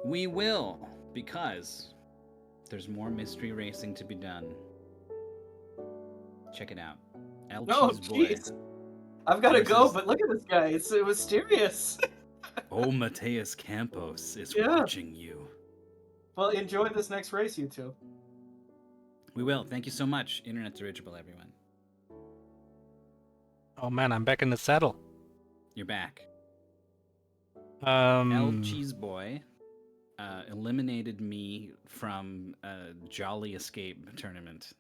We will, because there's more mystery racing to be done. Check it out. Lcheeseboy. Jeez. I've got to go, versus- but look at this guy. It's mysterious. Oh, Mateus Campos is Yeah. watching you. Well, enjoy this next race, you two. We will. Thank you so much, Internet Dirigible, everyone. Oh man, I'm back in the saddle. You're back. Um, Lcheeseboy eliminated me from a Jolly Escape tournament.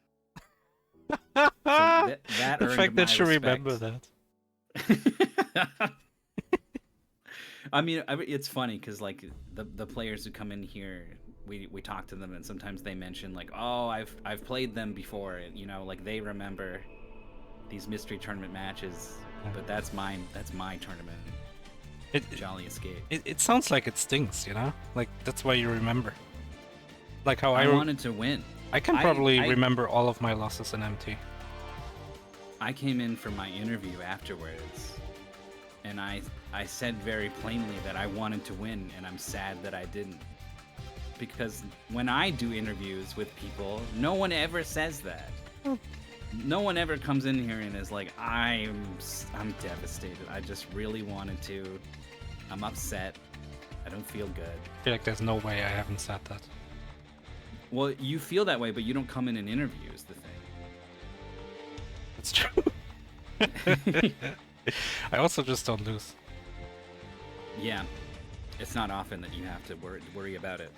that the earned fact that my you respect. remember that. I mean, it's funny because like the players who come in here, we talk to them, and sometimes they mention like, oh, I've played them before, and you know, like they remember these mystery tournament matches, but that's mine. That's my tournament. Jolly Escape. It sounds like it stings, you know? Like, that's why you remember. Like how I wanted to win. I can probably remember all of my losses in MT. I came in for my interview afterwards, and I said very plainly that I wanted to win, and I'm sad that I didn't. Because when I do interviews with people, no one ever says that. No one ever comes in here and is like, I'm devastated. I just really wanted to. I'm upset. I don't feel good. I feel like there's no way I haven't said that. Well, you feel that way, but you don't come in and interview is the That's true. I also just don't lose. Yeah. It's not often that you have to worry about it.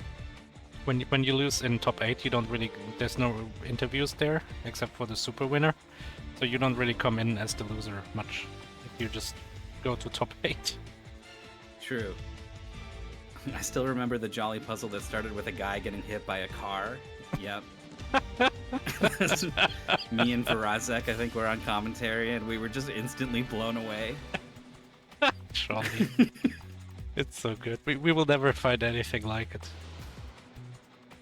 When you lose in top 8, you don't really... There's no interviews there, except for the super winner. So you don't really come in as the loser much, if you just go to top 8. True. I still remember the Jolly puzzle that started with a guy getting hit by a car. Yep. Me and Farazek, I think, were on commentary, and we were just instantly blown away. Jolly. It's so good. We will never find anything like it.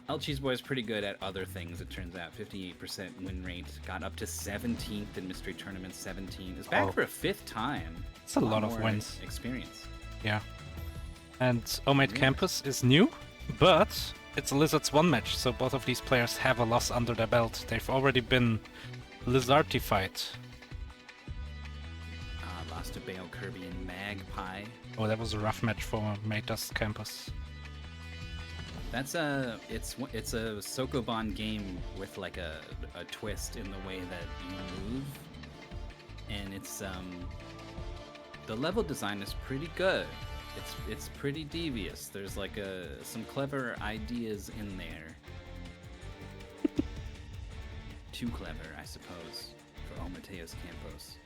Lcheeseboy is pretty good at other things, it turns out. 58% win rate. Got up to 17th in Mystery Tournament 17. Is back for a 5th time. It's a lot of wins. Experience. Yeah. And Omate Campus is new, but it's a Lizards 1 match, so both of these players have a loss under their belt. They've already been Lizardified. Lost to Bayo Kirby and Magpie. Oh, that was a rough match for Matas Campus. It's a Sokoban game with like a twist in the way that you move, and it's the level design is pretty good. It's pretty devious. There's like some clever ideas in there. Too clever, I suppose, for Mateus Campos.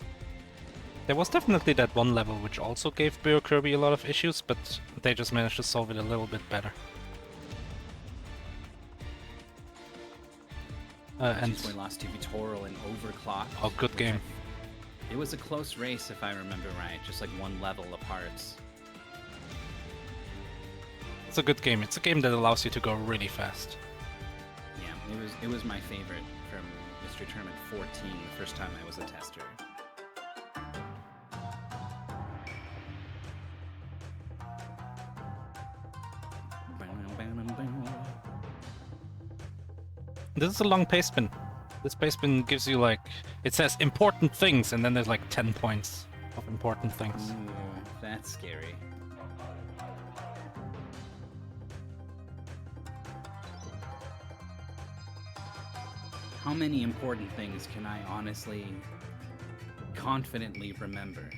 There was definitely that one level which also gave Bayo Kirby a lot of issues, but they just managed to solve it a little bit better. And we lost to Vitoral and Overclock. Oh, good game. It was a close race, if I remember right, just like one level apart. It's a good game. It's a game that allows you to go really fast. Yeah, it was my favorite from Mystery Tournament 14, the first time I was a tester. This is a long pace spin. This pace spin gives you like... It says important things, and then there's like 10 points of important things. Ooh, that's scary. How many important things can I honestly, confidently remember?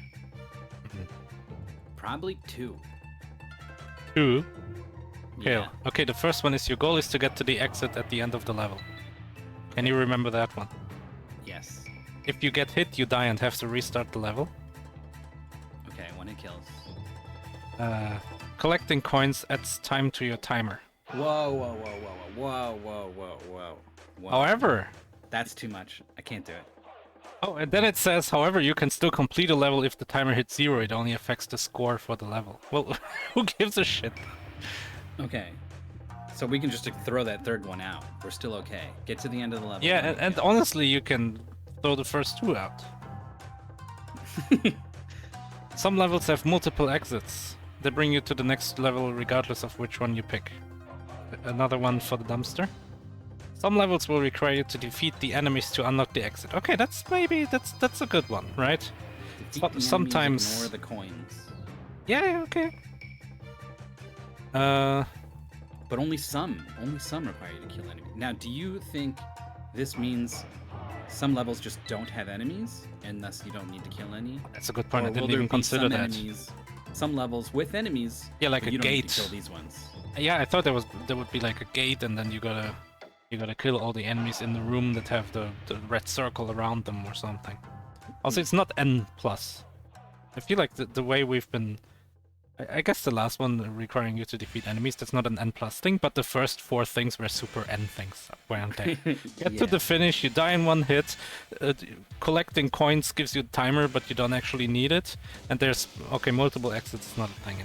Probably 2. 2? Okay, Yeah. okay, the first one is your goal is to get to the exit at the end of the level. Can you remember that one? Yes. If you get hit, you die and have to restart the level. Okay, when it kills. Collecting coins adds time to your timer. Whoa, whoa, whoa, whoa, whoa, whoa, whoa, whoa, whoa. However... That's too much. I can't do it. Oh, and then it says, however, you can still complete a level if the timer hits 0. It only affects the score for the level. Well, who gives a shit? Okay. So we can just throw that third one out. We're still okay. Get to the end of the level. Yeah, and honestly, you can throw the first 2 out. Some levels have multiple exits. they bring you to the next level regardless of which one you pick. Another one for the dumpster. Some levels will require you to defeat the enemies to unlock the exit. Okay, that's a good one, right? Defeat the enemies, Sometimes ignore the coins. Yeah, okay. But only some require you to kill enemies. Now, do you think this means some levels just don't have enemies, and thus you don't need to kill any? That's a good point. Or I didn't will there even be consider some that. enemies, some levels with enemies? Yeah, like but a you don't need gate. to kill these ones. Yeah, I thought there would be like a gate, and then you gotta kill all the enemies in the room that have the red circle around them or something. Also, it's not N plus. I feel like the way we've been. I guess the last one requiring you to defeat enemies, that's not an N plus thing, but the first 4 things were super N things, weren't they? Get to the finish, you die in 1 hit, collecting coins gives you a timer, but you don't actually need it, and there's, okay, multiple exits is not a thing.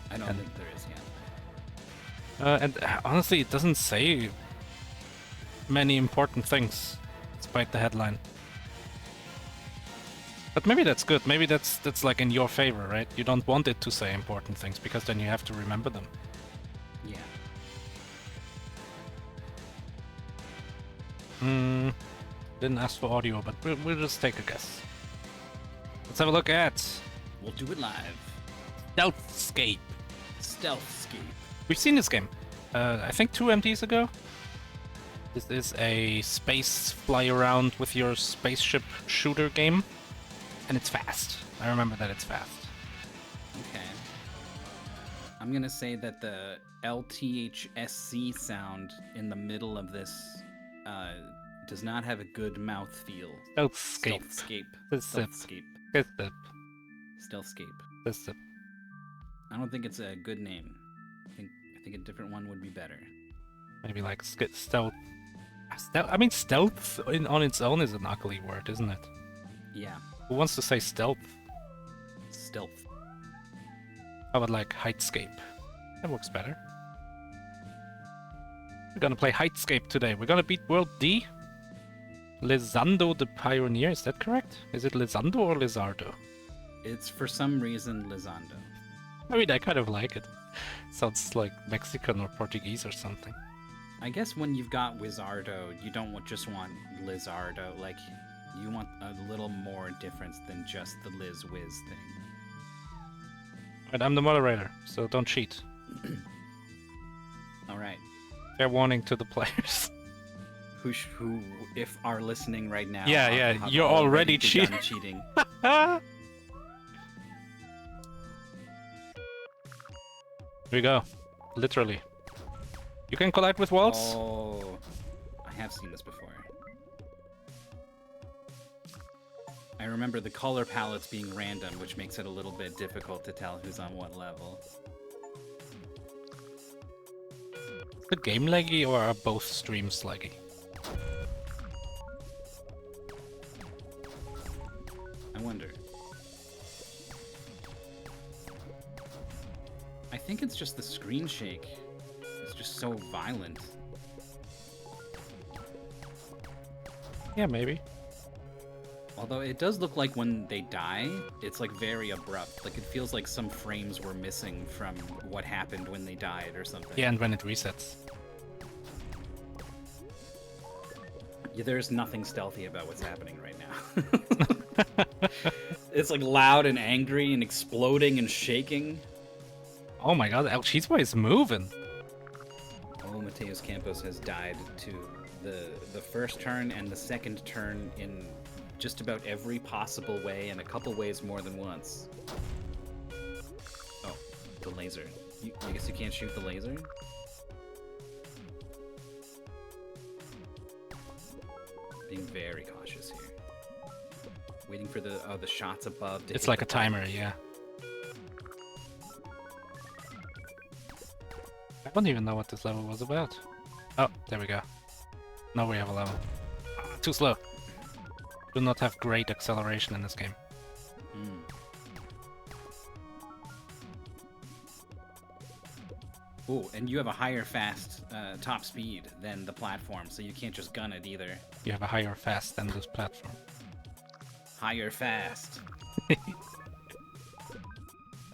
I don't think there is yet. And honestly, it doesn't say many important things, despite the headline. But maybe that's good. Maybe that's like in your favor, right? You don't want it to say important things because then you have to remember them. Yeah. Didn't ask for audio, but we'll just take a guess. Let's have a look at We'll do it live. Stealthscape. Stealthscape. We've seen this game. I think 2 MDs ago. This is a space fly around with your spaceship shooter game. And it's fast. I remember that it's fast. Okay. I'm gonna say that the LTHSC sound in the middle of this does not have a good mouth feel. Stealthscape. Stealthscape. Stealthscape. Stealthscape. I don't think it's a good name. I think a different one would be better. Maybe like stealth. I mean, stealth on its own is an ugly word, isn't it? Yeah. Who wants to say stealth? Stealth. How about like Heightscape? That works better. We're gonna play Heightscape today. We're gonna beat World D. Lizando the Pioneer, is that correct? Is it Lizando or Lizardo? It's for some reason Lizando. I mean, I kind of like it. Sounds like Mexican or Portuguese or something. I guess when you've got Wizardo, you don't just want Lizardo. Like, you want a little more difference than just the Liz Wiz thing. But I'm the moderator, so don't cheat. All right. Fair warning to the players. Who, if are listening right now? Yeah, you're already cheating. cheating. Here we go. Literally. You can collide with walls? Oh, I have seen this before. I remember the color palettes being random, which makes it a little bit difficult to tell who's on what level. Is the game laggy or are both streams laggy? I wonder. I think it's just the screen shake. It's just so violent. Yeah, maybe. Although it does look like when they die, it's like very abrupt. Like it feels like some frames were missing from what happened when they died or something. Yeah, and when it resets. Yeah, there's nothing stealthy about what's happening right now. It's like loud and angry and exploding and shaking. Oh my god, Lcheeseboy is moving. Oh, Mateus Campos has died to the first turn and the second turn in just about every possible way, and a couple ways more than once. Oh, the laser. I guess you can't shoot the laser? Being very cautious here. Waiting for the shots above to It's hit like the a timer, yeah. I don't even know what this level was about. Oh, there we go. Now we have a level. Too slow. Do not have great acceleration in this game. Oh, and you have a higher fast top speed than the platform, so you can't just gun it either. You have a higher fast than this platform. Higher fast.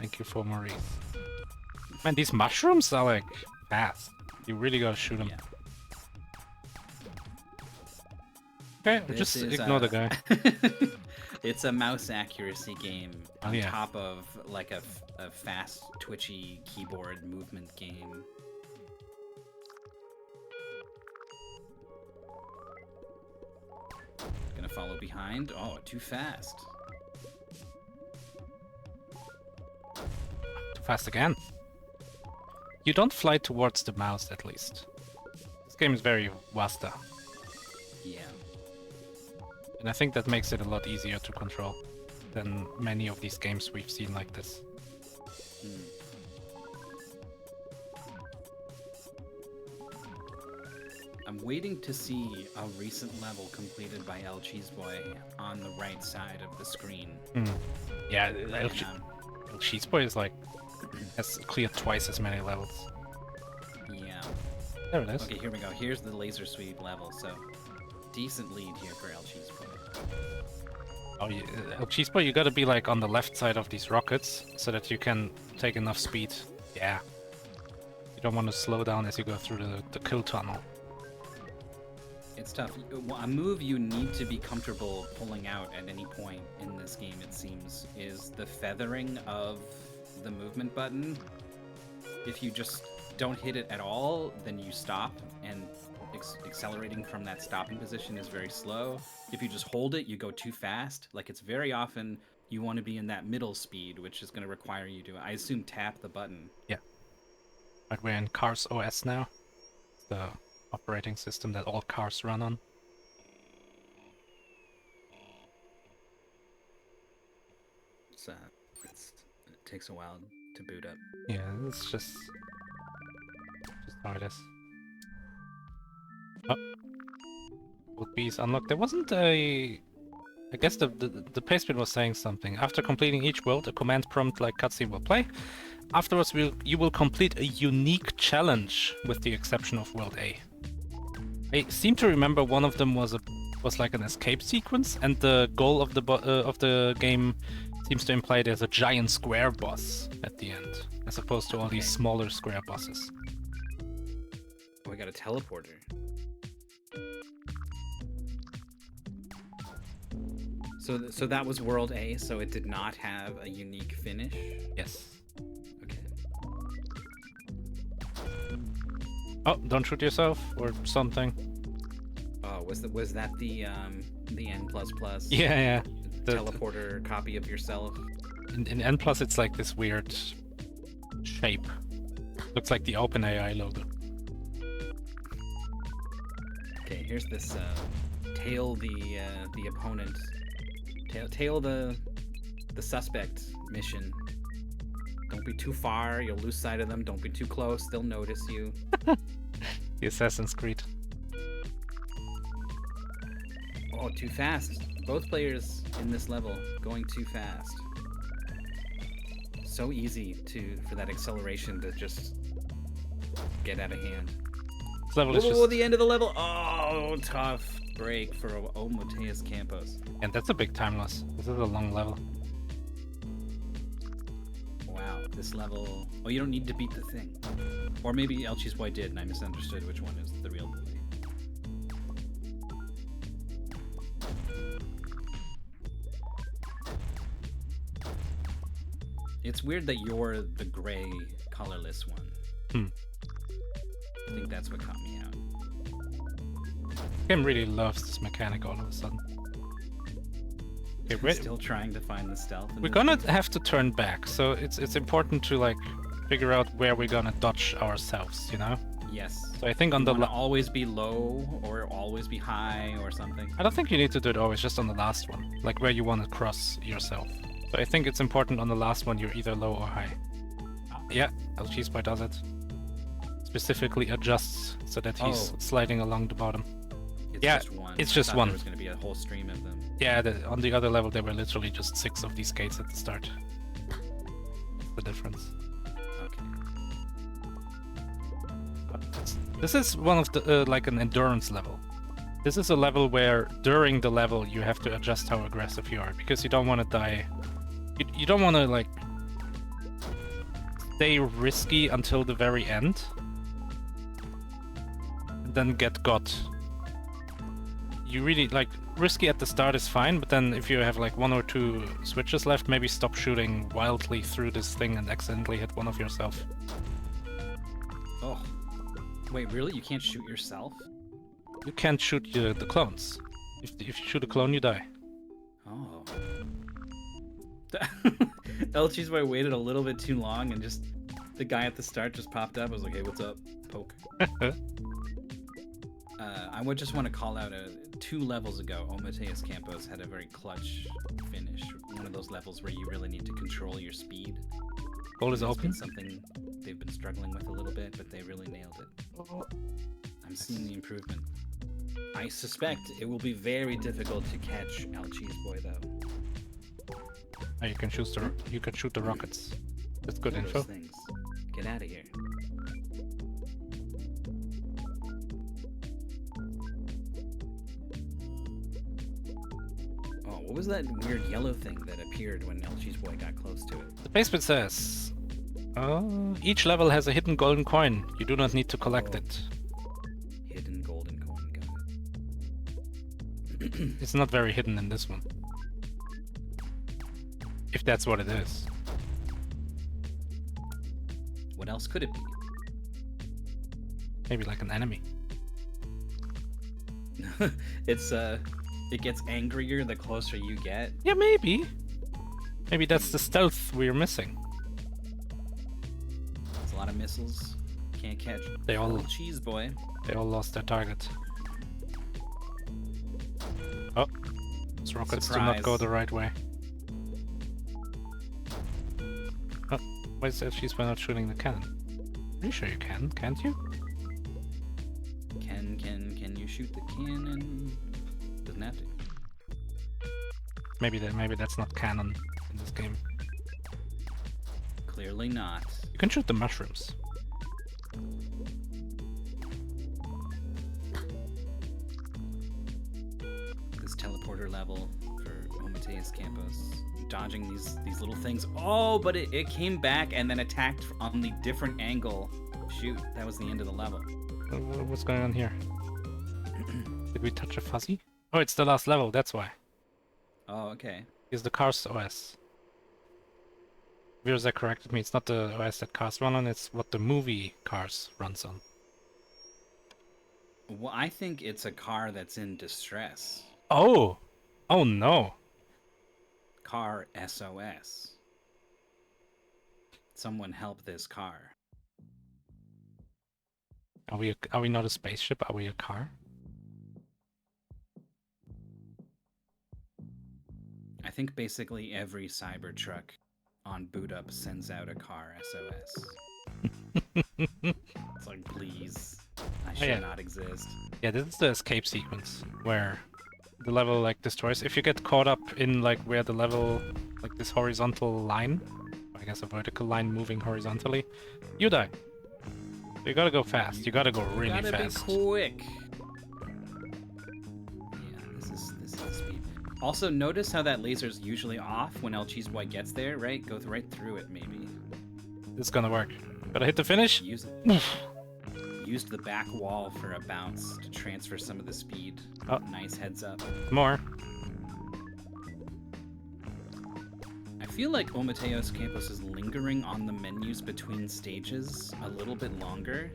Thank you for Maurice. Man, these mushrooms are like fast. You really gotta shoot them. Yeah. Okay, This just is, ignore the guy. It's a mouse accuracy game Oh, on yeah. top of like a fast, twitchy keyboard movement game. Gonna follow behind. Oh, too fast. Too fast again. You don't fly towards the mouse, at least. This game is very Wasta, Yeah. and I think that makes it a lot easier to control than many of these games we've seen like this. Hmm. I'm waiting to see a recent level completed by Lcheeseboy on the right side of the screen. Yeah, And, Lcheeseboy is like has cleared twice as many levels. yeah. There it is. Okay, here we go. Here's the laser sweep level, so decent lead here for Lcheeseboy. Oh, Lcheeseboy, you gotta be like on the left side of these rockets so that you can take enough speed. Yeah. You don't want to slow down as you go through the kill tunnel. It's tough. A move you need to be comfortable pulling out at any point in this game, it seems, is the feathering of the movement button. If you just don't hit it at all, then you stop, and accelerating from that stopping position is very slow. If you just hold it, you go too fast. Like, it's very often you want to be in that middle speed, which is going to require you to, I assume, tap the button. Yeah. But we're in Cars OS now. The operating system that all cars run on. So it takes a while to boot up. Yeah, it's just how it is. Oh. Would be unlocked. There wasn't a... I guess the pastebin was saying something. After completing each world, a command prompt like cutscene will play. Afterwards, you will complete a unique challenge, with the exception of World A. I seem to remember one of them was like an escape sequence, and the goal of the game seems to imply there's a giant square boss at the end, as opposed to all these smaller square bosses. Oh, I got a teleporter. So that was World A, so it did not have a unique finish? Yes. Okay. Oh, don't shoot yourself or something. Oh, was that the N++? Yeah. The Teleporter copy of yourself? In N+, it's like this weird shape. Looks like the OpenAI logo. Okay, here's this tail the opponent. Tail the suspect mission. Don't be too far, you'll lose sight of them. Don't be too close, they'll notice you. The Assassin's Creed. Oh, too fast. Both players in this level going too fast. So easy for that acceleration to just get out of hand. This level is Whoa, just... the end of the level. Oh, tough break for Mateus Campos. And that's a big time loss. This is a long level. Wow, this level... Oh, you don't need to beat the thing. Or maybe Lcheeseboy did, and I misunderstood which one is the real bully. It's weird that you're the gray, colorless one. I think that's what caught me out. Game really loves this mechanic all of a sudden. Okay, I'm still trying to find the stealth. we're gonna have to turn back, so it's important to like figure out where we're gonna dodge ourselves, you know? Yes. So I think on the always be low or always be high or something. I don't think you need to do it always, just on the last one, like where you want to cross yourself. So I think it's important on the last one you're either low or high. Yeah, Lcheeseboy does it. Specifically adjusts so that he's sliding along the bottom. It's Yeah, just one. it's I just thought one. There was going to be a whole stream of them. Yeah, on the other level there were literally just 6 of these gates at the start. That's the difference. Okay. This is one of the like an endurance level. This is a level where during the level you have to adjust how aggressive you are, because you don't want to die. You don't want to like stay risky until the very end, and then get got. You really, like, risky at the start is fine, but then if you have like 1 or 2 switches left, maybe stop shooting wildly through this thing and accidentally hit one of yourself. Oh. Wait, really? You can't shoot yourself? You can't shoot the clones. If you shoot a clone, you die. Oh. Lcheeseboy waited a little bit too long and just... The guy at the start just popped up. I was like, hey, what's up? Poke. I would just want to call out 2 levels ago, Omateus Campos had a very clutch finish. One of those levels where you really need to control your speed. Goal is open. It's something they've been struggling with a little bit, but they really nailed it. I'm seeing the improvement. I suspect it will be very difficult to catch Lcheeseboy though. Oh, you can shoot the rockets. That's good Those info. things. Get out of here. Oh, what was that weird yellow thing that appeared when Lcheeseboy got close to it? The basement says, each level has a hidden golden coin. You do not need to collect it. Hidden golden coin, got it. It's not very hidden in this one. If that's what it is. What else could it be? Maybe like an enemy. It gets angrier the closer you get. Yeah, maybe. Maybe that's the stealth we're missing. There's a lot of missiles. Can't catch They all Lcheeseboy. They all lost their target. Oh, those rockets do not go the right way. Oh, why is Lcheeseboy not shooting the cannon? Pretty sure you can, can't you? Can you shoot the cannon? Doesn't have to. Maybe that's not canon in this game. Clearly not. You can shoot the mushrooms. This teleporter level for Omateus Campos. Dodging these little things. Oh, but it came back and then attacked on the different angle. Shoot, that was the end of the level. What's going on here? Did we touch a fuzzy? Oh, it's the last level, that's why. Oh, okay. It's the Cars OS. Viewers that corrected me, it's not the OS that Cars run on, it's what the movie Cars runs on. Well, I think it's a car that's in distress. Oh! Oh no! Car SOS. Someone help this car. Are we not a spaceship? Are we a car? I think basically every Cybertruck on boot up sends out a car SOS. It's like, please, I should not exist. Yeah, this is the escape sequence where the level like destroys. If you get caught up in like where the level, like this horizontal line, I guess a vertical line moving horizontally, you die. You gotta go fast. You gotta go really fast. Gotta be quick. Yeah, this is speed. Also, notice how that laser's usually off when Lcheeseboy gets there, right? Go right through it, maybe. This is gonna work. Gotta hit the finish. Use it. Used the back wall for a bounce to transfer some of the speed. Oh. Nice heads up. More. I feel like Omateus Campos is lingering on the menus between stages a little bit longer.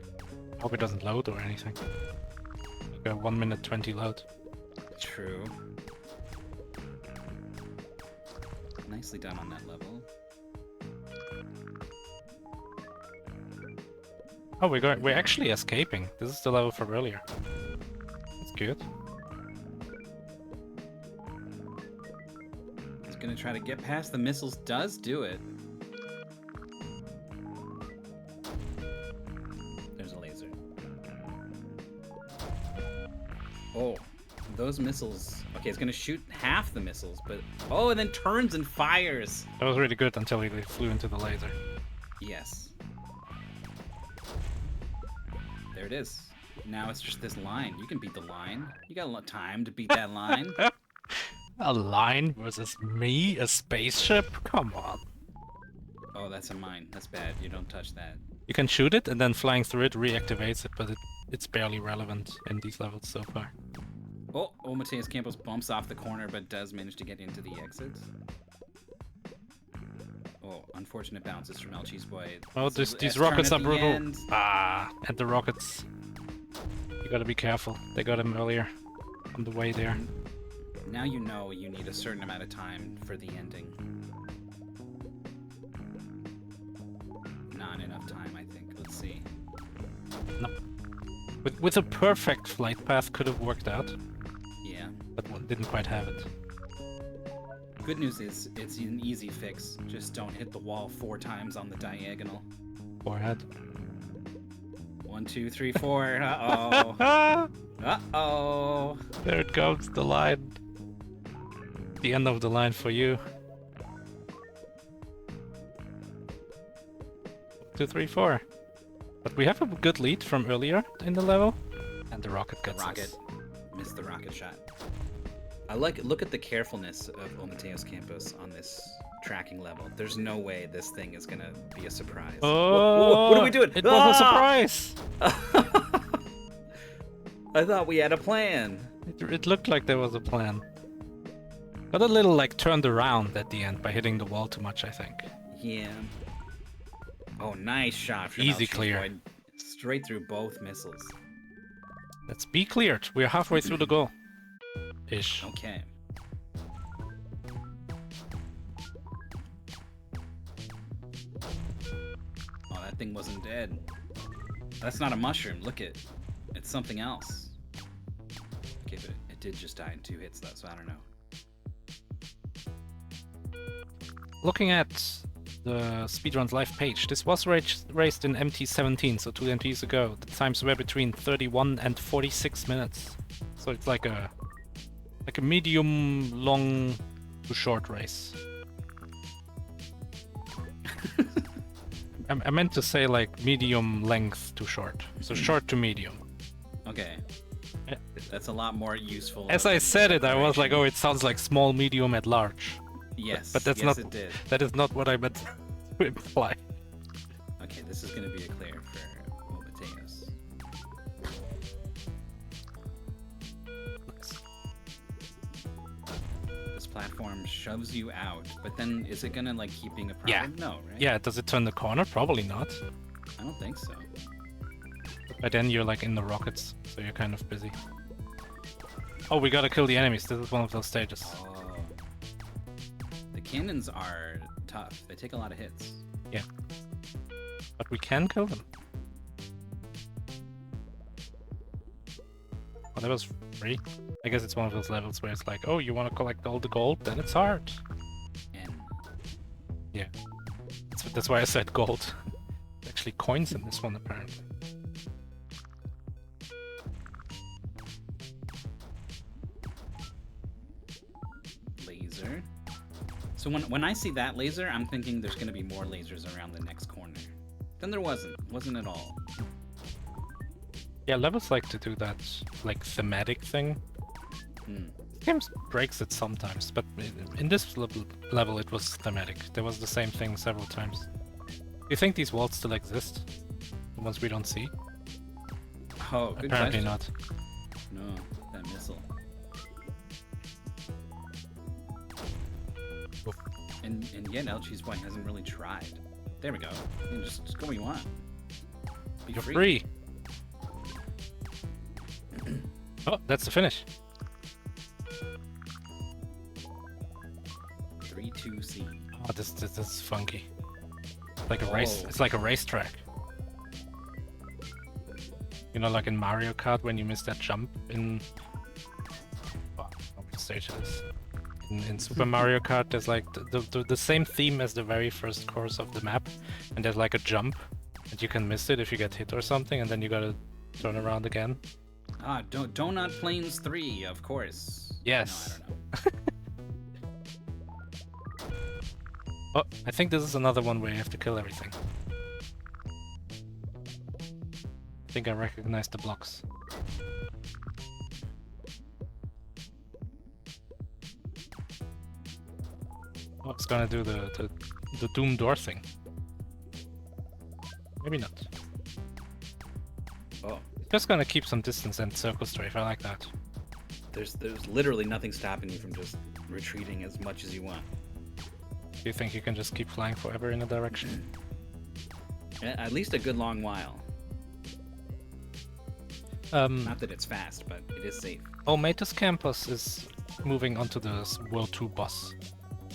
Hope it doesn't load or anything. Like a 1 minute 20 load. True. Nicely done on that level. Oh, we're actually escaping. This is the level from earlier. That's good. He's gonna try to get past the missiles. Does do it. There's a laser. Oh, those missiles. Okay, it's gonna shoot half the missiles, but oh, and then turns and fires. That was really good until he flew into the laser. Yes. There it is. Now it's just this line. You can beat the line. You got a lot of time to beat that line. A line versus me, a spaceship? Come on. Oh, that's a mine. That's bad. You don't touch that. You can shoot it, and then flying through it reactivates it, but it's barely relevant in these levels so far. Oh, Mateus Campos bumps off the corner, but does manage to get into the exits. Oh, unfortunate bounces from Lcheeseboy. Oh, these rockets are brutal. Ah, and the rockets. You gotta be careful. They got him earlier on the way there. Now you know you need a certain amount of time for the ending. Not enough time, I think. Let's see. No. With a perfect flight path could have worked out. Yeah. But one didn't quite have it. Good news is it's an easy fix. Just don't hit the wall 4 times on the diagonal. Forehead. 1, 2, 3, 4. Uh-oh. Uh-oh. There it comes, the line. The end of the line for you. 2, 3, 4. But we have a good lead from earlier in the level. And the rocket gets us. Missed the rocket shot. Look at the carefulness of Mateus Campos on this tracking level. There's no way this thing is gonna be a surprise. Oh, what are we doing? It was a surprise! I thought we had a plan. It looked like there was a plan. Got a little like turned around at the end by hitting the wall too much, I think. Yeah. Oh, nice shot. From Easy Lcheeseboy. clear. Straight through both missiles. Let's be cleared. We're halfway through the goal. Ish. Okay. Oh, that thing wasn't dead. That's not a mushroom. Look it. It's something else. Okay, but it did just die in 2 hits though, so I don't know. Looking at the Speedruns Live page, this was raced in MT17, so 2 MTs ago. The times were between 31 and 46 minutes. So it's like a medium long to short race. I meant to say like medium length to short. So short to medium. Okay. Yeah. That's a lot more useful. As I said it, I was like, oh, it sounds like small, medium, at large. Yes, but that's yes, not. It did. That is not what I meant to imply. Okay, this is going to be a clear for Mateus. Nice. This platform shoves you out, but then is it going to like keep being a problem? Yeah. No, right? Yeah, does it turn the corner? Probably not. I don't think so. But then you're like in the rockets, so you're kind of busy. Oh, we gotta kill the enemies. This is one of those stages. Oh. The cannons are tough. They take a lot of hits. Yeah. But we can kill them. Oh, that was free. I guess it's one of those levels where it's like, oh, you want to collect all the gold? Then it's hard. And Yeah. That's why I said gold. Actually coins in this one, apparently. laser. So when I see that laser, I'm thinking there's going to be more lasers around the next corner. Then there wasn't at all. Yeah, levels like to do that, like, thematic thing. Games breaks it sometimes, but in this level it was thematic. There was the same thing several times. Do you think these walls still exist? The ones we don't see? Oh, good Apparently question. not. No, that missile. Oh. And yet Lcheeseboy hasn't really tried. There we go. You can just go where you want. Be You're free. Oh, that's the finish. 3-2-C. Oh, this is funky. Like a race. It's like a racetrack. You know, like in Mario Kart when you miss that jump in. Oh, what stage it is? In Super Mario Kart, there's like the same theme as the very first course of the map, and there's like a jump, and you can miss it if you get hit or something, and then you gotta turn around again. Ah, Donut Plains 3, of course. Yes. No, I don't know. Oh, I think this is another one where you have to kill everything. I think I recognize the blocks. Oh, it's gonna do the Doom door thing. Maybe not. Oh, Just gonna keep some distance and circle strafe. I like that. there's literally nothing stopping you from just retreating as much as you want. Do you think you can just keep flying forever in a direction? At least a good long while. Not that it's fast, but it is safe. Oh, Matus Campus is moving onto the World 2 boss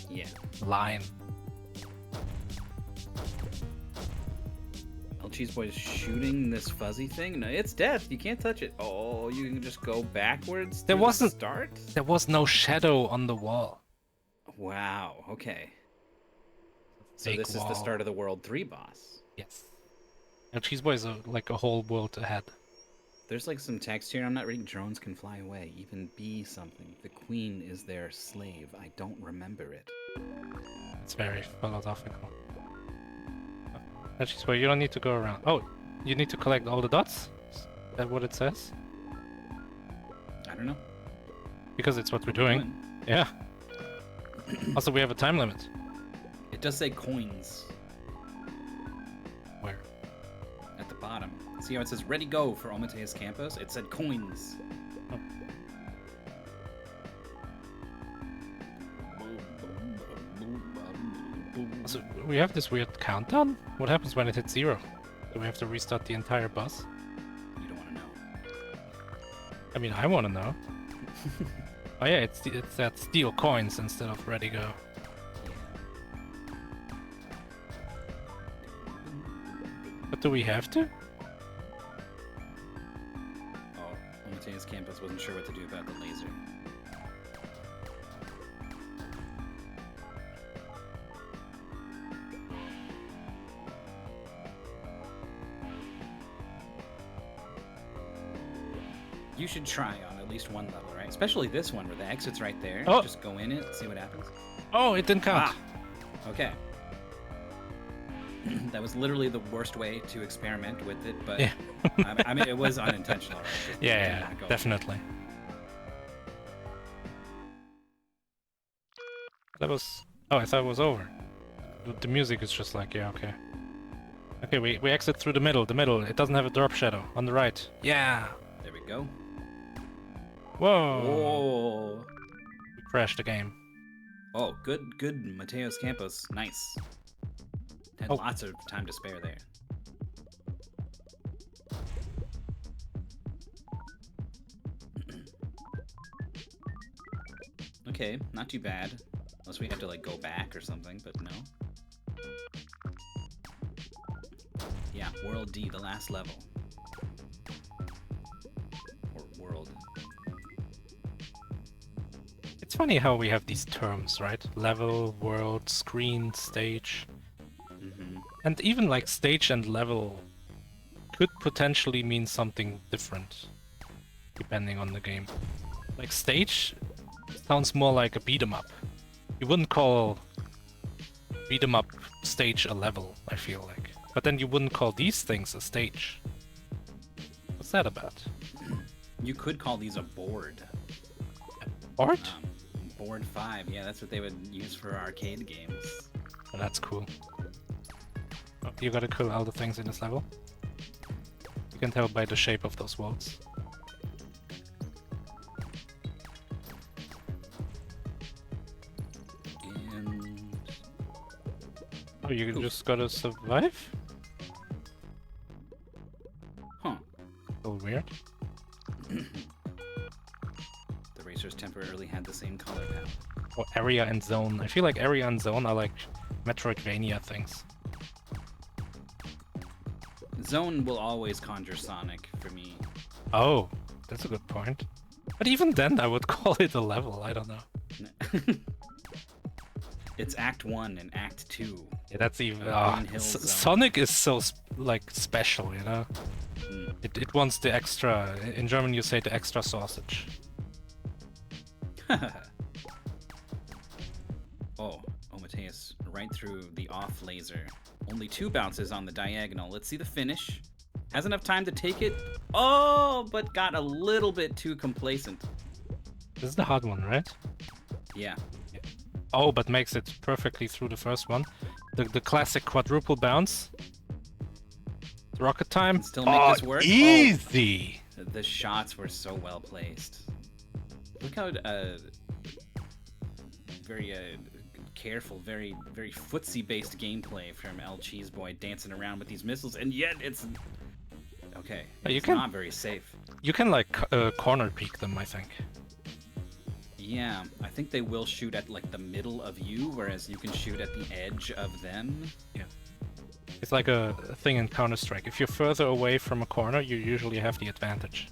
Yeah. line. Lcheeseboy is shooting this fuzzy thing. No, it's death. You can't touch it. Oh, you can just go backwards. There through the wasn't- start. There was no shadow on the wall. Wow. Okay. So Fake this is the wall. start of the World 3 boss. Yes. Lcheeseboy is like a whole world ahead. There's like some text here. I'm not reading. Drones can fly away, even be something. The queen is their slave. I don't remember it. It's very philosophical. Lcheeseboy, you don't need to go around. Oh, you need to collect all the dots? Is that what it says? I don't know. Because it's what we're doing. Yeah. Also, we have a time limit. It does say coins Where? at the bottom. See how it says ready go for Ometeus Campos? It said coins. Oh. So we have this weird countdown? What happens when it hits 0? Do we have to restart the entire bus? You don't want to know. I mean, I want to know. Oh yeah, it's that steal coins instead of ready go. But do we have to? Oh, Ometeus Campos wasn't sure what to do about the laser. You should try on at least one level, right? Especially this one where the exit's right there. Oh. Just go in it, see what happens. Oh, it didn't count. Okay. That was literally the worst way to experiment with it, but Yeah. I mean, it was unintentional, right? Just Yeah, did yeah, not go. definitely. That was... Oh, I thought it was over. The music is just like, yeah, okay. Okay, we exit through the middle. It doesn't have a drop shadow. On the right. Yeah! There we go. Whoa! Whoa. We crashed the game. Oh, good, Mateos Campos. Nice. Had Oh. lots of time to spare there. Okay, not too bad. Unless we have to, like, go back or something, but no. Yeah, World D, the last level. Or world. It's funny how we have these terms, right? Level, world, screen, stage. Mm-hmm. And even like stage and level could potentially mean something different, depending on the game. Like stage sounds more like a beat 'em up. You wouldn't call beat 'em up stage a level, I feel like. But then you wouldn't call these things a stage. What's that about? You could call these a board. Art? Board 5, yeah, that's what they would use for arcade games. Oh, that's cool. Oh, you gotta kill all the things in this level. You can tell by the shape of those walls. And Oh, you just gotta survive? huh. A little weird. The racers temporarily had the same color palette. Or area and zone. I feel like area and zone are like Metroidvania things. Zone will always conjure Sonic for me. Oh, that's a good point. But even then, I would call it a level. I don't know. It's Act 1 and Act 2. Yeah, that's even. Green Hill Zone. Sonic is so like special, you know. Mm. It wants the extra. In German, you say the extra sausage. Oh, Mateus, right through the off laser. Only 2 bounces on the diagonal. Let's see the finish. Has enough time to take it. Oh, but got a little bit too complacent. This is the hard one, right? Yeah. Oh, but makes it perfectly through the first one. The classic quadruple bounce. Rocket time. Can still make this work. Easy. Oh, the shots were so well placed. Look how very careful, very footsie-based gameplay from Lcheeseboy dancing around with these missiles, and yet it's okay. It's not very safe. You can like corner peek them, I think. Yeah, I think they will shoot at like the middle of you, whereas you can shoot at the edge of them. Yeah. It's like a thing in Counter-Strike. If you're further away from a corner, you usually have the advantage.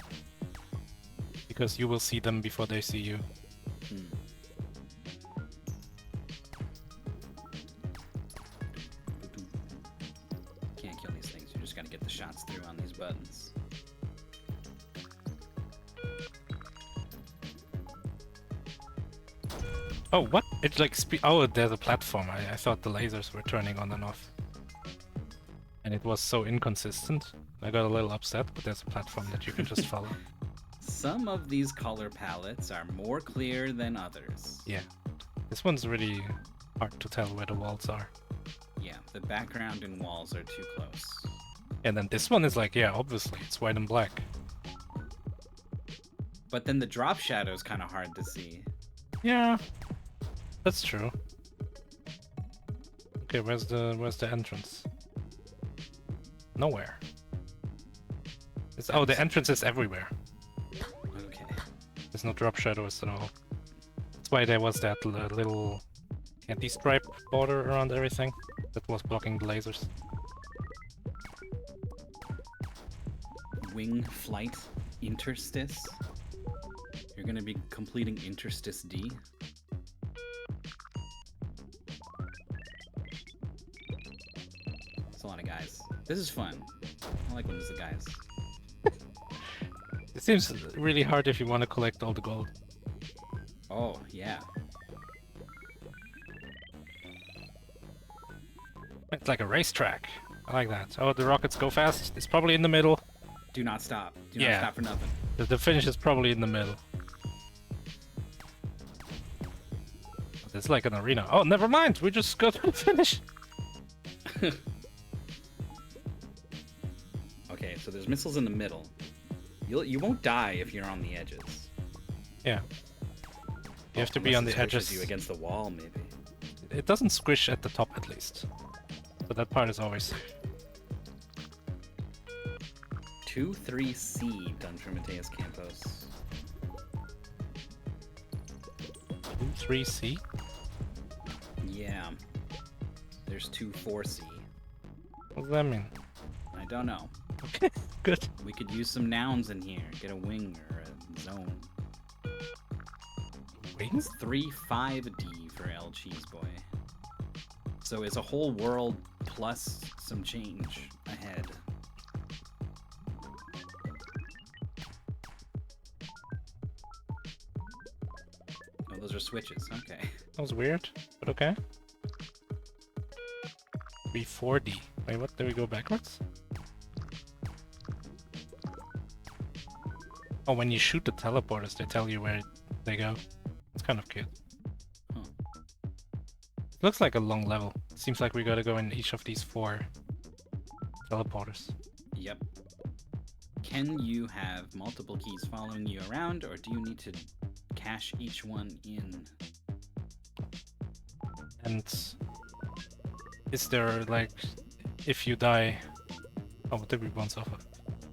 Because you will see them before they see you. Can't kill these things, you just gotta get the shots through on these buttons. Oh, what? It's like oh, there's a platform. I thought the lasers were turning on and off. And it was so inconsistent. I got a little upset, but there's a platform that you can just follow. Some of these color palettes are more clear than others. Yeah. This one's really hard to tell where the walls are. Yeah, the background and walls are too close. And then this one is like, yeah, obviously, it's white and black. But then the drop shadow is kind of hard to see. Yeah, that's true. Okay, where's the entrance? Nowhere. Oh, the entrance is everywhere. Okay. There's no drop shadows at all. That's why there was that little candy stripe border around everything that was blocking the lasers. Wing flight interstice. You're gonna be completing interstice D. It's a lot of guys. This is fun. I like when there's the guys. It seems really hard if you want to collect all the gold. Oh, yeah. It's like a racetrack. I like that. Oh, the rockets go fast. It's probably in the middle. Do not stop. Do not stop for nothing. The finish is probably in the middle. It's like an arena. Oh, never mind. We just got to the finish. Okay, so there's missiles in the middle. You won't die if you're on the edges. Yeah. You have to be on the edges. You against the wall, maybe. It doesn't squish at the top, at least. But that part is always. 2-3C done for Mateus Campos. 2-3C? Yeah. There's 2-4C. What does that mean? I don't know. Okay, good. We could use some nouns in here. Get a wing or a zone. Wings? 3-5D for Lcheeseboy. So it's a whole world plus some change ahead. Oh, those are switches. Okay. That was weird, but okay. 3-4D. Wait, what? Did we go backwards? Oh, when you shoot the teleporters, they tell you where they go. It's kind of cute. Huh. Looks like a long level. Seems like we gotta go in each of these 4 teleporters. Yep. Can you have multiple keys following you around, or do you need to cache each one in? And is there like, if you die... Oh, what did we bounce off of?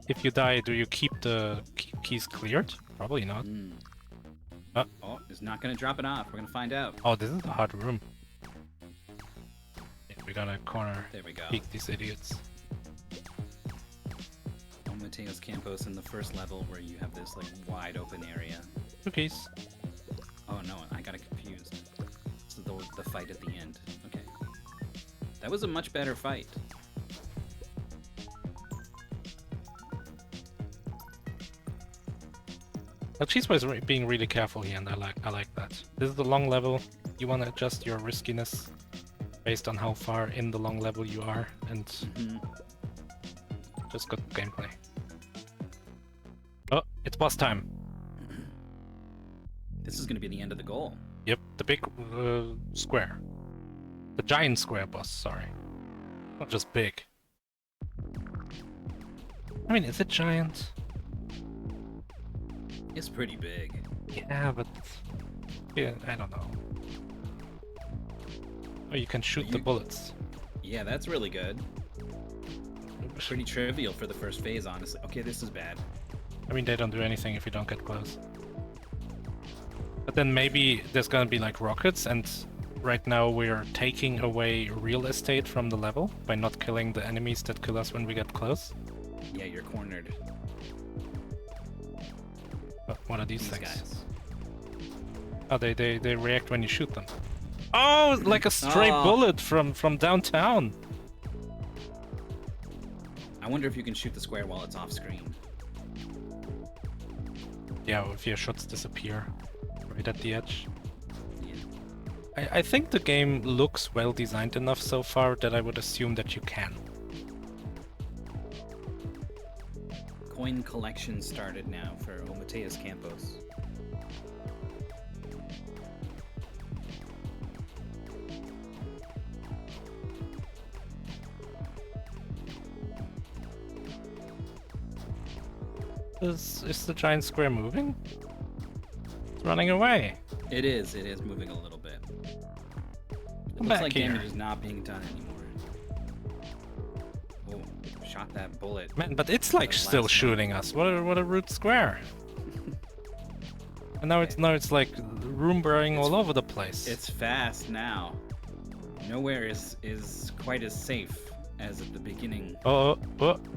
If you die, do you keep the keys cleared? Probably not. Oh, it's not gonna drop it off. We're gonna find out. Oh, this is a hard room. Yeah, we gotta corner There we go. peek these idiots. Oh, Mateus Campos in the first level where you have this like wide open area. 2 keys. Oh no, I got it confused. This is the fight at the end. Okay. That was a much better fight. Lcheeseboy is being really careful here, and I like that. This is the long level. You want to adjust your riskiness based on how far in the long level you are, and just good gameplay. Oh, it's boss time. This is gonna be the end of the goal. Yep, the big square. The giant square boss, sorry. Not just big. I mean, is it giant? It's pretty big. Yeah, but yeah, I don't know. Oh, you can shoot the bullets. Yeah, that's really good. Pretty trivial for the first phase, honestly. Okay, this is bad. I mean, they don't do anything if you don't get close. But then maybe there's gonna be like rockets, and right now we're taking away real estate from the level by not killing the enemies that kill us when we get close. Yeah, you're cornered. But what are these things? Guys. Oh, they react when you shoot them. Oh, like a stray bullet from downtown. I wonder if you can shoot the square while it's off screen. Yeah, or if your shots disappear right at the edge. Yeah. I think the game looks well designed enough so far that I would assume that you can. Coin collection started now for Mateus Campos. Is the giant square moving? It's running away. It is moving a little bit. It Come looks back like here. damage is not being done anymore. Oh, shot that bullet. Man, but it's like The still last shooting us. What a rude square. And now it's like room burning all over the place. It's fast now. Nowhere is quite as safe as at the beginning. Oh,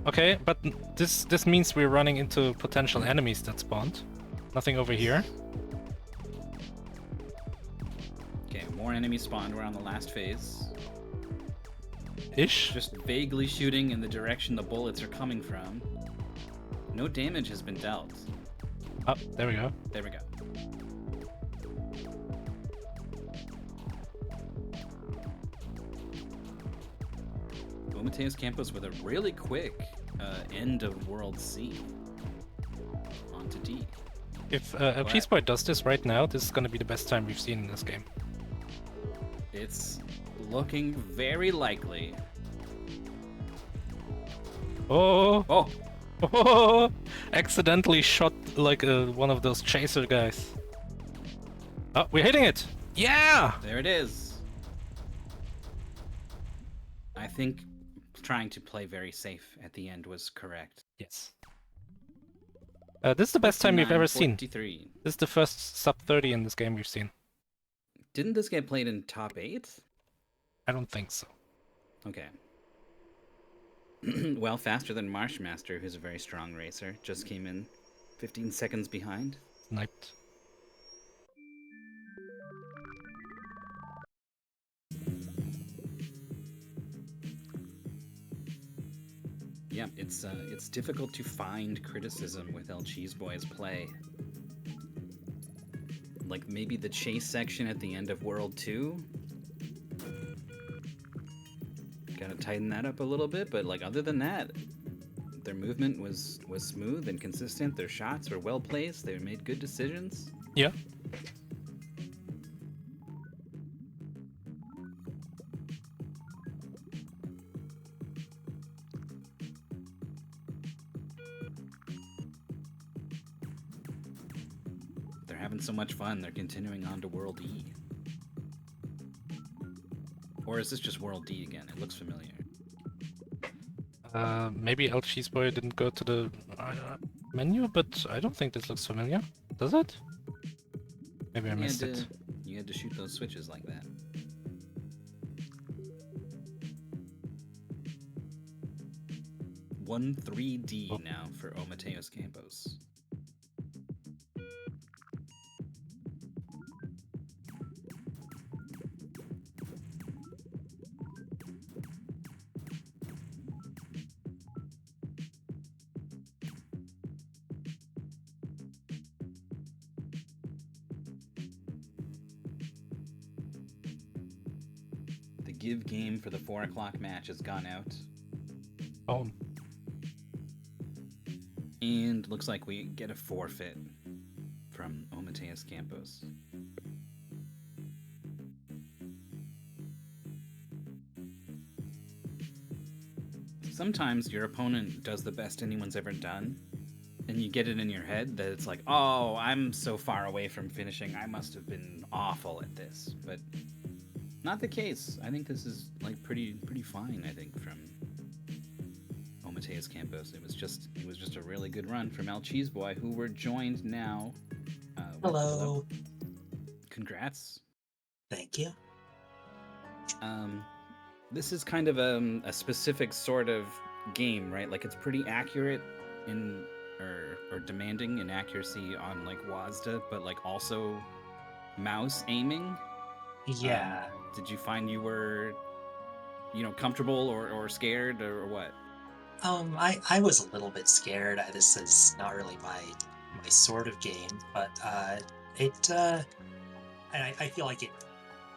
okay, but this means we're running into potential enemies that spawned. Nothing over here. Okay, more enemies spawned. We're on the last phase. Ish. Just vaguely shooting in the direction the bullets are coming from. No damage has been dealt. Oh, there we go. There we go. Mateus Campos with a really quick end of World C. On to D. If Lcheeseboy does this right now, this is gonna be the best time we've seen in this game. It's looking very likely. Oh! Oh! Oh! Accidentally shot like one of those chaser guys. Oh, we're hitting it! Yeah! There it is. I think trying to play very safe at the end was correct. Yes. This is the best time we've ever seen. 43. This is the first sub 30 in this game we've seen. Didn't this get played in top 8? I don't think so. Okay. Well, faster than Marshmaster, who's a very strong racer, just came in 15 seconds behind. Sniped. Yeah, it's difficult to find criticism with Lcheeseboy's play. Like maybe the chase section at the end of World 2. Gotta tighten that up a little bit, but like other than that, their movement was smooth and consistent. Their shots were well placed. They made good decisions. Yeah. They're having so much fun. They're continuing on to World E. Or is this just World D again? It looks familiar. Maybe Lcheeseboy didn't go to the menu, but I don't think this looks familiar. Does it? Maybe I missed it. You had to shoot those switches like that. One 3D now for Mateus Campos. The give game for the 4 o'clock match has gone out. Oh. And looks like we get a forfeit from Mateus Campos. sometimes your opponent does the best anyone's ever done, and you get it in your head that it's like, oh, I'm so far away from finishing, I must have been awful at this. But not the case. I think this is like pretty fine, I think, from Mateus Campos. It was just a really good run from Lcheeseboy, who we're joined now. Hello. Congrats. Thank you. This is kind of a specific sort of game, right? Like it's pretty accurate in or demanding in accuracy on like WASD, but like also mouse aiming. Yeah. Did you find you were, comfortable or scared or what? I was a little bit scared. This is not really my sort of game, but I feel like it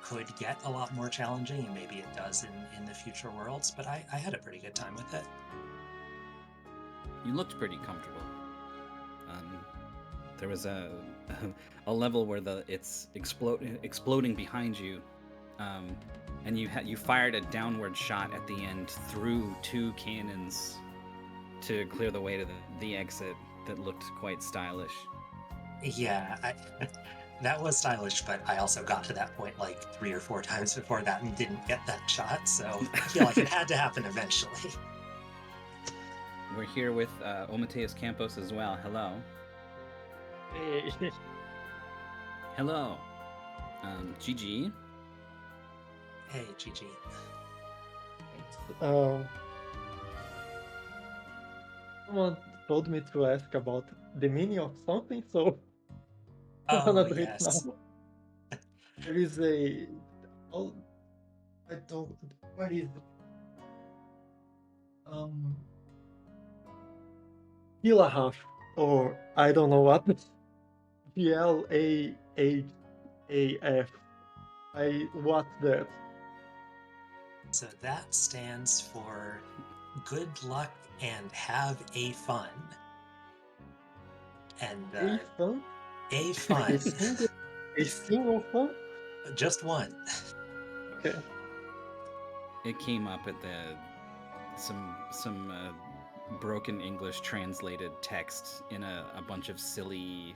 could get a lot more challenging, and maybe it does in the future worlds, but I had a pretty good time with it. You looked pretty comfortable. There was a level where it's exploding behind you, and you fired a downward shot at the end through 2 cannons to clear the way to the exit that looked quite stylish. Yeah, that was stylish, but I also got to that point like 3 or 4 times before that and didn't get that shot, so I feel like it had to happen eventually. We're here with Mateus Campos as well. Hello. Hey. Hello. GG. Hey, GG. Someone told me to ask about the meaning of something, so I'm Oh, gonna do it yes. now. There is a. Oh, I don't. What is it? Gilahaf, or I don't know what. GLAHAF. What's that? So that stands for good luck and have a fun. And A fun? a fun. A single fun? Just one. Okay. It came up at some broken English translated text in a bunch of silly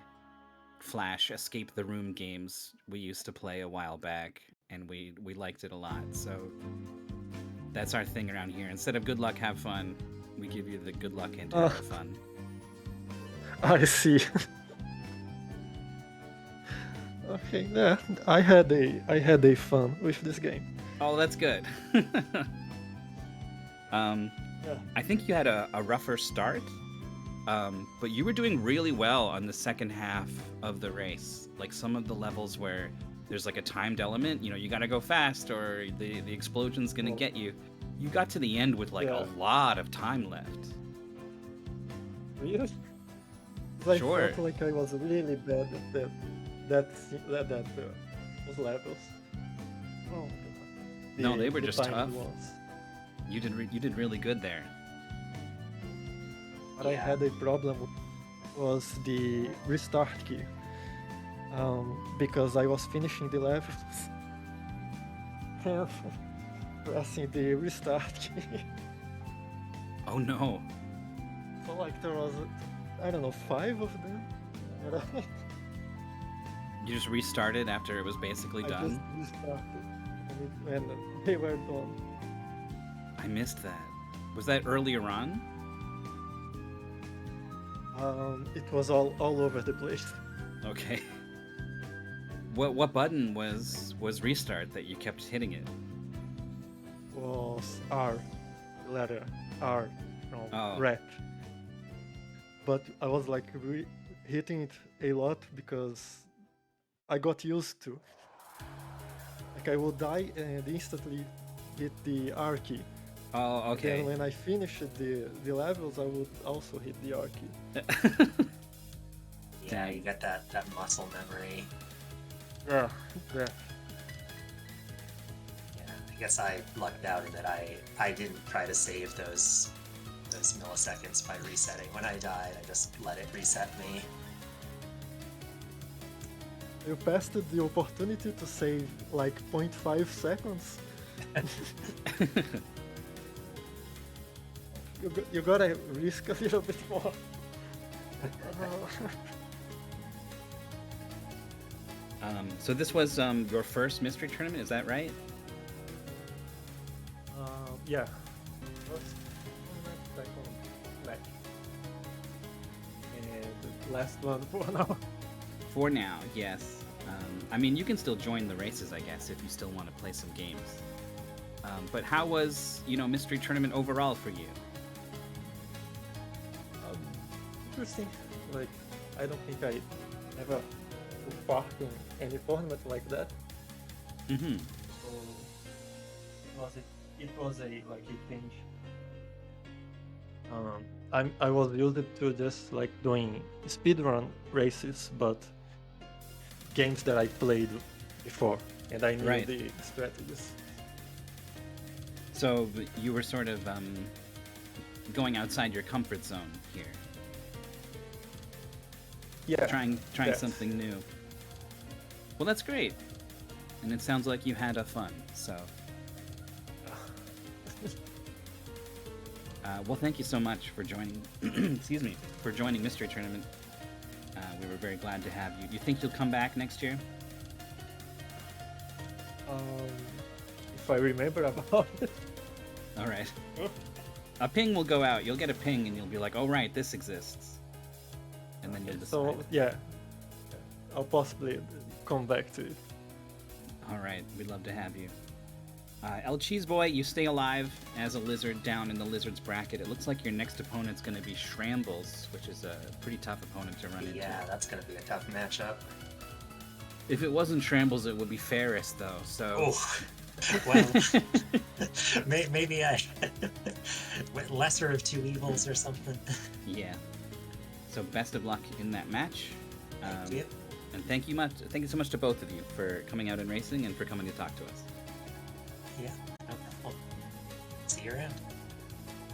Flash escape the room games we used to play a while back, and we liked it a lot. So that's our thing around here. Instead of good luck, have fun, we give you the good luck and have fun. I see. Okay, yeah, I had a fun with this game. Oh, that's good. Yeah. I think you had a rougher start, but you were doing really well on the second half of the race. Like some of the levels where there's like a timed element, you got to go fast or the explosion's gonna get you. You got to the end with like a lot of time left. Really? I Sure. felt like I was really bad at those levels. Oh, No, they were just timed tough. ones. You did really good there. What I had a problem with was the restart key. Because I was finishing the levels and pressing the restart key. Oh no. So like there was, I don't know, 5 of them. And You just restarted after it was basically I done? just restarted and they were done. I missed that. Was that earlier on? It was all over the place. Okay. What button was restart that you kept hitting it? Was R, the letter R from Oh. rat. But I was like hitting it a lot because I got used to. Like I would die and instantly hit the R key. Oh, okay. Then when I finished the levels, I would also hit the R key. Yeah, you got that muscle memory. Yeah. Yeah, I guess I lucked out in that I didn't try to save those milliseconds by resetting. When I died, I just let it reset me. You passed the opportunity to save like 0.5 seconds. you gotta risk a little bit more. So this was your first mystery tournament, is that right? Yeah. First tournament, second match. And the last one for now. For now, yes. I mean, you can still join the races, I guess, if you still want to play some games. But how was, mystery tournament overall for you? Interesting. Like, I don't think I ever took part in any tournament like that. Mm-hmm. So it was a change. I was used to just like doing speedrun races, but games that I played before, and I knew Right. the strategies. So you were sort of going outside your comfort zone here, Yeah. trying Yes. something new. Well, that's great, and it sounds like you had a fun. So, well, thank you so much for joining. Excuse me, for joining Mystery Tournament. We were very glad to have you. Do you think you'll come back next year? If I remember about it. All right. A ping will go out. You'll get a ping, and you'll be like, "Oh, right, this exists," and then you'll decide. So yeah, I'll possibly come back to it. All right, we'd love to have you. Lcheeseboy, you stay alive as a lizard down in the lizard's bracket. It looks like your next opponent's going to be Shrambles, which is a pretty tough opponent to run into. Yeah, that's gonna be a tough matchup. If it wasn't Shrambles, it would be Ferris, though. So. Oh, well, maybe I lesser of two evils or something. Yeah. So best of luck in that match. Thank you. And thank you so much to both of you for coming out and racing and for coming to talk to us. Yeah, no problem. See you around.